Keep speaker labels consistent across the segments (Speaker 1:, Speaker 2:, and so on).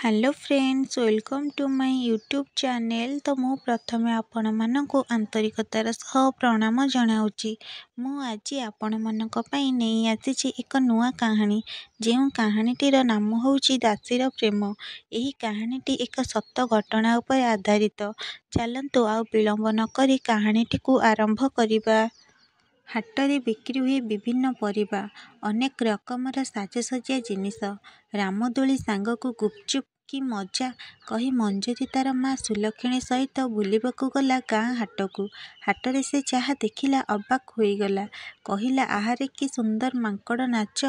Speaker 1: Hello friends, welcome to my YouTube channel. तो मु प्रथमे आपण मानकु आंतरिकतार सह प्रणाम जनाऊँगी। मु आज आपण मानक पई नहीं आसी एक नुआ कहानी, जो कहानीटीर नाम होउची दासीर प्रेम। यही कहानीटी एक सत घटना उपर आधारित। चलंतु आ विलंब न करी कहानीटी को आरंभ करिबा। हाटरे बिक्री हुए विभिन्न परिबा, अनेक रकमर साजसज्जा जिनिस। रामदोली सांगकु गुपचुप कि मजा कही मंजरी तार माँ सुलक्षणी सहित बुलिबाकु गला गाँ हाटकु। हाटरे से जहाँ देखिला अबाक होईगला। कहिला, आहारे कि सुंदर मांकड़ नाच।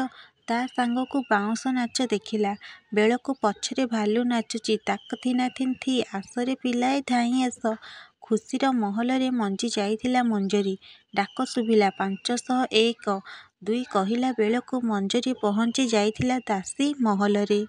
Speaker 1: ता सांगकु बाउंस नाच देखिला बेलकु पछरे भालू नाचुची ताकथिना थिंथी आसरे पिलाए धाई आस। खुशीर महलरे मंजी जाइथिला मंजरी। डाक शुभिला 501 2 कहिला बेलकु मंजरी पहुँची जाइथिला दासी महलरे।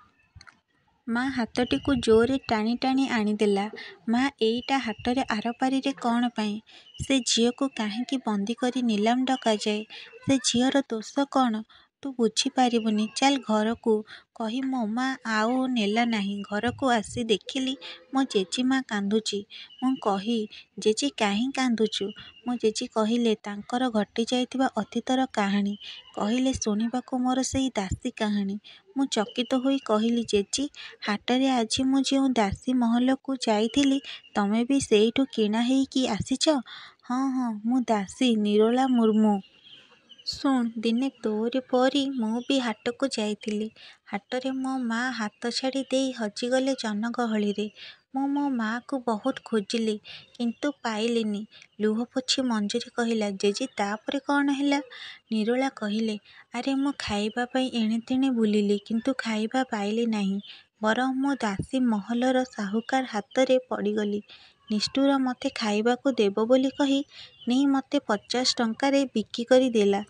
Speaker 1: माँ हाथटीकु जोरे टाणी टाणी आनिदेला। माँ एईटा हाटरे आरपारिरे कौन पाई? से झीओकु काहींकी बंदी करी निलाम डकाजाए? से झीओर दोष कौन? तू बुझी पारिबुनी, चाल घरकू। कही मो माँ आउ नेला नाही। घरकू आसी देखिली मो जेजीमा कांदुची। मु कही, जेजी काहीं कांदुचु? मो जेजी कहिले तांकर घटी जाइथिबा अतीतर काहाणी। कहिले शुणिबाकू मोर सेई दासी काहाणी। मु चकित होई कहिली, जेजी हाटरे आजी मु जेउ दासी महलकू जाइथिली, तमे भी सेईठू किणा हेईकी आसिच? हाँ हाँ, मु दासी निरोला मुर्मू। शुण, दिने तोरी परी मु भी हाटकू जाइथिली। हाटरे मो माँ हाथ छाड़ी देई हजिगले जनगहळीरे। मो माँ को बहुत खोजिली, किंतु पाइलिनी। लुह पोछि मंजरी कहिला, जेजी तापरे कौन हैला? निरोला कहिले, आरे मु खाइबा पाई एणे तेणे बुलिली, किंतु खाइबा पाइली नाही। बरं मु दासी महलर साहुकार हातरे पड़ीगली। निष्ठुर मते खाइबाकू देब बोली कही नेई मते 50 टंकारे बिकी करी देला।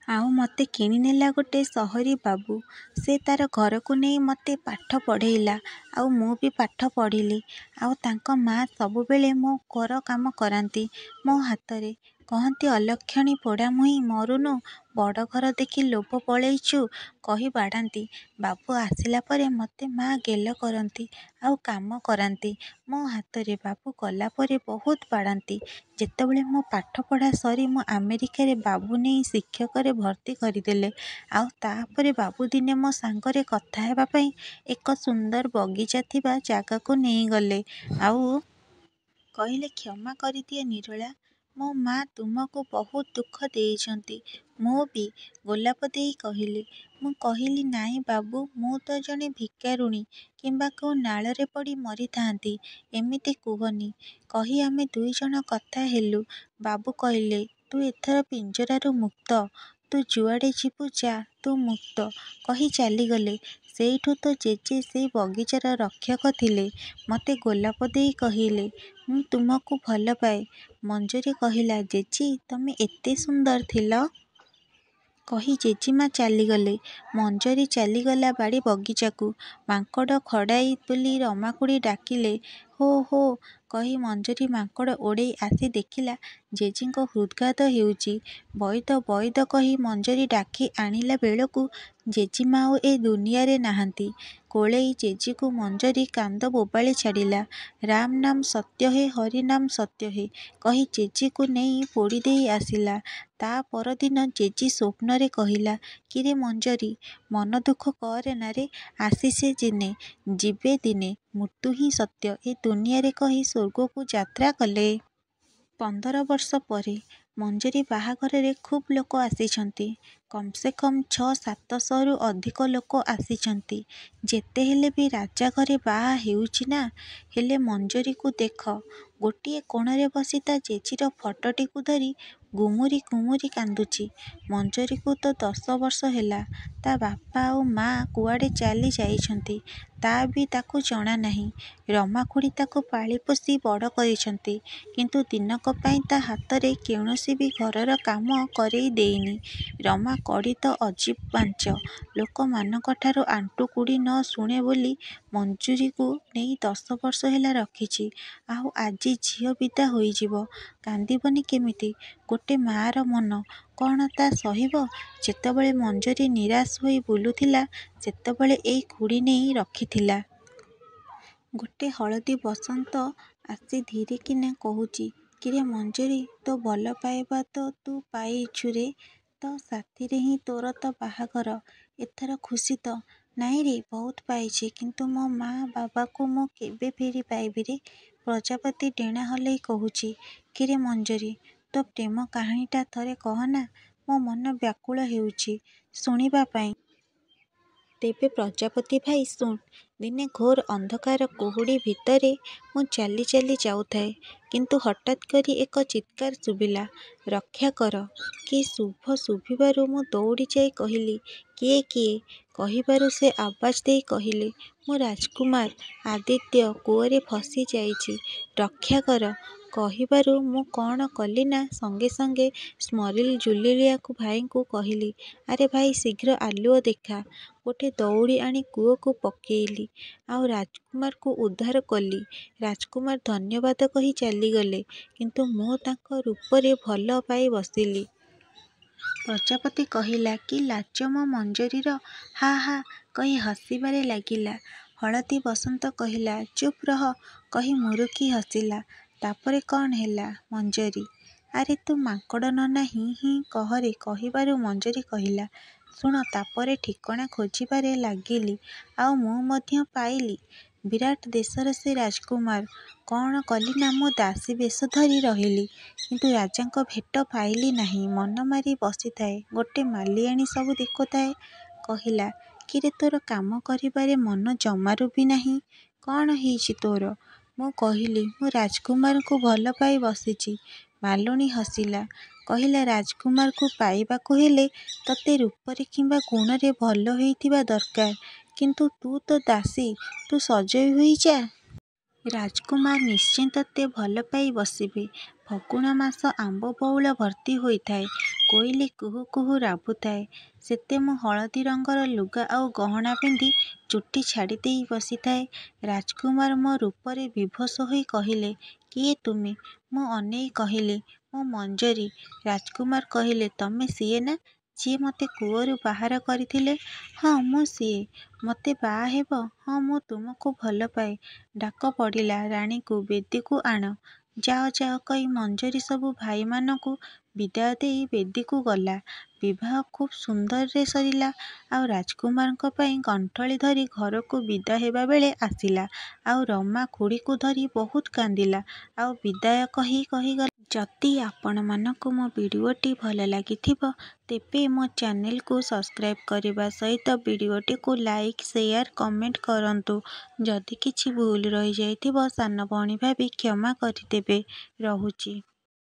Speaker 1: आउ मते किणी नेला गोटे सहरी बाबू। से तार घरकू नेई मते पाठ पढ़ेइला। आउ मु भी पाठ पढ़िली। आउ तांक माँ सबुबेले मो कर काम करांती मो हातरे। कहंती, अलक्षणी पोड़ा मुही मरुनु, बड़ घर देखी लोभ पळेइचु कही बाड़ांती। बाबू आसिला परे मते माँ गेल करंती आउ काम करांती मो हातरे। बाबू गला परे बहुत बाड़ांती। जेतेबेले मो पाठ पढ़ा सरी मो अमेरिकारे बाबू नेई शिक्षकरे भर्ती करिदेले। आउ तापरे बाबू दिने मो सांगरे कथा हेबा पई एक सुंदर बगीचा थिबा जागाकू नेई गले। आउ कहिले, क्षमा करिदिए निरोला, मो माँ तुमको बहुत दुख देइछंती। मु भी गोलाप देई कहिली। मु कहिली, नाई बाबू, मु तो जणे भिकारुणी किंबा को नाଳରେ पड़ी मरिथांती, एमिति कुहनी। कही आमे दुई जण कथा हेलु। बाबू कहिले, तू एथर पिंजरारू मुक्त। तू जुआड़े जिबु जा, तू मुक्त। कही चालीगले। ସେଇଠୁ ତ ଜେଜେ ସେଇ ବଗିଚାର ରକ୍ଷକ ଥିଲେ। ମତେ ଗୋଲାପ ଦେଇ କହିଲେ, ମୁଁ ତୁମକୁ ଭଲ ପାଏ। ମଞ୍ଜରୀ କହିଲା, ଜେଜେ ତମେ ଏତେ ସୁନ୍ଦର ଥିଲ। କହି ଜେଜେମା ଚାଲିଗଲେ। ମଞ୍ଜରୀ ଚାଲିଗଲା ବାଡ଼ି ବଗିଚାକୁ। ମାଙ୍କଡ଼ ଖଡ଼ାଇ ବୋଲି ରମାଖୁଡ଼ୀ ଡାକିଲେ, ହୋ ହୋ କହି ମଞ୍ଜରୀ ମାଙ୍କଡ଼ ଓଡ଼େଇ ଆସି ଦେଖିଲା ଜେଜେଙ୍କ ହୃଦ୍ଘାତ ହେଉଛି। ବଇଦ ବଇଦ କହି ମଞ୍ଜରୀ ଡାକି ଆଣିଲା ବେଳକୁ ଜେଜେମା ଆଉ ଏ ଦୁନିଆରେ ନାହାନ୍ତି। କୋଳେଇ ଜେଜେକୁ ମଞ୍ଜରୀ କାନ୍ଦ ବୋବାଳି ଛାଡ଼ିଲା। ରାମ ନାମ ସତ୍ୟ ହେ, ହରି ନାମ ସତ୍ୟ ହେ କହି ଜେଜେକୁ ନେଇ ପୋଡ଼ି ଦେଇ ଆସିଲା। ତା ପରଦିନ ଜେଜେ ସ୍ୱପ୍ନରେ କହିଲା, କିରେ ମଞ୍ଜରୀ, ମନ ଦୁଃଖ କରେନାରେ, ଆସିছে ଦିନେ, ଯିବେ ଦିନେ, ମୃତ୍ୟୁ ହିଁ ସତ୍ୟ ଏ ଦୁନିଆରେ କହି ସ୍ୱର୍ଗକୁ ଯାତ୍ରା କଲେ। 15 ବର୍ଷ ପରେ ମଞ୍ଜରୀ ବାହାଘରରେ ଖୁବ୍ ଲୋକ ଆସିଛନ୍ତି। କମ୍ ସେ କମ୍ 600-700ରୁ ଅଧିକ ଲୋକ ଆସିଛନ୍ତି। ଯେତେ ହେଲେ ବି ରାଜା ଘରେ ବାହା ହେଉଛି ନା। ହେଲେ ମଞ୍ଜରୀକୁ ଦେଖ, ଗୋଟିଏ କୋଣରେ ବସି ତା ଜେଜେର ଫଟୋଟିକୁ ଧରି ଗୁମୁରି ଗୁମୁରି କାନ୍ଦୁଛି। ମଞ୍ଜରୀକୁ ତ 10 ବର୍ଷ ହେଲା। ତା ବାପା ଆଉ ମାଆ କୁଆଡ଼େ ଚାଲି ଯାଇଛନ୍ତି ତା ବି ତାକୁ ଜଣା ନାହିଁ। ରମାଖୁଡ଼ୀ ତାକୁ ପାଳି ପୋଷି ବଡ଼ କରିଛନ୍ତି, କିନ୍ତୁ ଦିନକ ପାଇଁ ତା ହାତରେ କୌଣସି ବି ଘରର କାମ କରେଇ ଦେଇନି। ରମା କଡ଼ି ତ ଅଜୀବ ପାଞ୍ଚ। ଲୋକମାନଙ୍କଠାରୁ ଆଣ୍ଠୁ କୁଢ଼ି ନ ଶୁଣେ ବୋଲି ମଞ୍ଜରୀକୁ ନେଇ 10 ବର୍ଷ ହେଲା ରଖିଛି। ଆଉ ଆଜି ଝିଅ ବିଦା ହୋଇଯିବ, କାନ୍ଦିବନି କେମିତି? ଗୋଟେ ମାଆର ମନ କ'ଣ ତା ସହିବ? ଯେତେବେଳେ ମଞ୍ଜରୀ ନିରାଶ ହୋଇ ବୁଲୁଥିଲା, ସେତେବେଳେ ଏଇ ଖୁଡ଼ୀ ନେଇ ରଖିଥିଲା। ଗୋଟେ ହଳଦୀ ବସନ୍ତ ଆସି ଧୀରେ କିନା କହୁଛି, କିରେ ମଞ୍ଜରୀ, ତୋ ଭଲ ପାଇବା ତ ତୁ ପାଇଛୁରେ, ତୋ ସାଥିରେ ହିଁ ତୋର ତ ବାହାଘର। ଏଥର ଖୁସି ତ? ନାଇଁରେ, ବହୁତ ପାଇଛି, କିନ୍ତୁ ମୋ ମା ବାବାକୁ ମୁଁ କେବେ ଫେରି ପାଇବିରେ? ପ୍ରଜାପତି ଡେଣା ହଲେଇ କହୁଛି। କିରେ ମଞ୍ଜରୀ, ତୋ ପ୍ରେମ କାହାଣୀଟା ଥରେ କହନା, ମୋ ମନ ବ୍ୟାକୁଳ ହେଉଛି ଶୁଣିବା ପାଇଁ। ତେବେ ପ୍ରଜାପତି ଭାଇ ଶୁଣ। ଦିନେ ଘୋର ଅନ୍ଧକାର କୁହୁଡ଼ି ଭିତରେ ମୁଁ ଚାଲି ଚାଲି ଯାଉଥାଏ, କିନ୍ତୁ ହଠାତ୍ କରି ଏକ ଚିତ୍କାର ଶୁଭିଲା, ରକ୍ଷା କର। କି ଶୁଭ ଶୁଭିବାରୁ ମୁଁ ଦୌଡ଼ି ଯାଇ କହିଲି, କିଏ କିଏ? କହିବାରୁ ସେ ଆବାଜ ଦେଇ କହିଲେ, ମୁଁ ରାଜକୁମାର ଆଦିତ୍ୟ କୂଅରେ ଫସି ଯାଇଛି, ରକ୍ଷା କର। କହିବାରୁ ମୁଁ କ'ଣ କଲି ନା ସଙ୍ଗେ ସଙ୍ଗେ ସ୍ମରିଲ୍ ଭାଇଙ୍କୁ କହିଲି, ଆରେ ଭାଇ ଶୀଘ୍ର ଆଲୁଅ ଦେଖା। ଗୋଟେ ଦଉଡ଼ି ଆଣି କୂଅକୁ ପକେଇଲି, ଆଉ ରାଜକୁମାରକୁ ଉଦ୍ଧାର କଲି। ରାଜକୁମାର ଧନ୍ୟବାଦ କହି ଚାଲିଗଲେ, କିନ୍ତୁ ମୁଁ ତାଙ୍କ ରୂପରେ ଭଲ ପାଇ ବସିଲି। ପ୍ରଜାପତି କହିଲା, କି ଲାଜ ମୋ ମଞ୍ଜରୀର, ହା ହା କହି ହସିବାରେ ଲାଗିଲା। ହଳଦୀ ବସନ୍ତ କହିଲା, ଚୁପ୍ ରହ କହି ମୁରୁକି ହସିଲା। ତାପରେ କ'ଣ ହେଲା ମଞ୍ଜରୀ? ଆରେ ତୁ ମାଙ୍କଡ଼ ନନା ହିଁ ହିଁ କହରେ। କହିବାରୁ ମଞ୍ଜରୀ କହିଲା, ଶୁଣ, ତାପରେ ଠିକଣା ଖୋଜିବାରେ ଲାଗିଲି, ଆଉ ମୁଁ ମଧ୍ୟ ପାଇଲି। ବିରାଟ ଦେଶର ସେ ରାଜକୁମାର। କ'ଣ କଲି ନା ମୁଁ ଦାସୀ ବେଶ ଧରି ରହିଲି, କିନ୍ତୁ ରାଜାଙ୍କ ଭେଟ ପାଇଲି ନାହିଁ। ମନ ମାରି ବସିଥାଏ, ଗୋଟେ ମାଲିଆଣୀ ସବୁ ଦେଖୁଥାଏ। କହିଲା, କିରେ ତୋର କାମ କରିବାରେ ମନ ଜମାରୁ ବି ନାହିଁ, କ'ଣ ହେଇଛି ତୋର? ମୁଁ କହିଲି, ମୁଁ ରାଜକୁମାରଙ୍କୁ ଭଲ ପାଇ ବସିଛି। ମାଲୁଣୀ ହସିଲା, କହିଲା, ରାଜକୁମାରକୁ ପାଇବାକୁ ହେଲେ ତତେ ରୂପରେ କିମ୍ବା ଗୁଣରେ ଭଲ ହେଇଥିବା ଦରକାର, କିନ୍ତୁ ତୁ ତ ଦାସୀ, ତୁ ସଜେଇ ହୋଇଯା। ରାଜକୁମାର ନିଶ୍ଚୟ ତତେ ଭଲ ପାଇ ବସିବେ। ଫଗୁଣ ମାସ ଆମ୍ବ ବଉଳ ଭର୍ତ୍ତି ହୋଇଥାଏ, କୋଇଲି କୁହୁ କୁହୁ ରାବୁଥାଏ। ସେତେ ମୁଁ ହଳଦୀ ରଙ୍ଗର ଲୁଗା ଆଉ ଗହଣା ପିନ୍ଧି ଚୁଟି ଛାଡ଼ି ଦେଇ ବସିଥାଏ। ରାଜକୁମାର ମୋ ରୂପରେ ବିଭୋଷ ହୋଇ କହିଲେ, କିଏ ତୁମେ? ମୁଁ ଅନେଇ କହିଲି, ମୁଁ ମଞ୍ଜରୀ। ରାଜକୁମାର କହିଲେ, ତମେ ସିଏ ନା, ଯିଏ ମୋତେ କୂଅରୁ ବାହାର କରିଥିଲେ? ହଁ, ମୁଁ ସିଏ। ମୋତେ ବାହା ହେବ? ହଁ, ମୁଁ ତୁମକୁ ଭଲ ପାଏ। ଡାକ ପଡ଼ିଲା, ରାଣୀକୁ ବେଦୀକୁ ଆଣ। ଯାଅ ଯାଅ କହି ମଞ୍ଜରୀ ସବୁ ଭାଇମାନଙ୍କୁ ବିଦାୟ ଦେଇ ବେଦୀକୁ ଗଲା। ବିବାହ ଖୁବ୍ ସୁନ୍ଦରରେ ସରିଲା, ଆଉ ରାଜକୁମାରଙ୍କ ପାଇଁ ଗଣ୍ଠଳି ଧରି ଘରକୁ ବିଦା ହେବା ବେଳେ ଆସିଲା, ଆଉ ରମା ଖୁଡ଼ିକୁ ଧରି ବହୁତ କାନ୍ଦିଲା, ଆଉ ବିଦାୟ କହି ଗଲା। ଯଦି ଆପଣମାନଙ୍କୁ ମୋ ଭିଡ଼ିଓଟି ଭଲ ଲାଗିଥିବ, ତେବେ ମୋ ଚ୍ୟାନେଲକୁ ସବସ୍କ୍ରାଇବ୍ କରିବା ସହିତ ଭିଡ଼ିଓଟିକୁ ଲାଇକ୍, ସେୟାର, କମେଣ୍ଟ କରନ୍ତୁ। ଯଦି କିଛି ଭୁଲ ରହିଯାଇଥିବ ସାନ ଭଉଣୀ ଭାବି କ୍ଷମା କରିଦେବେ। ରହୁଛି।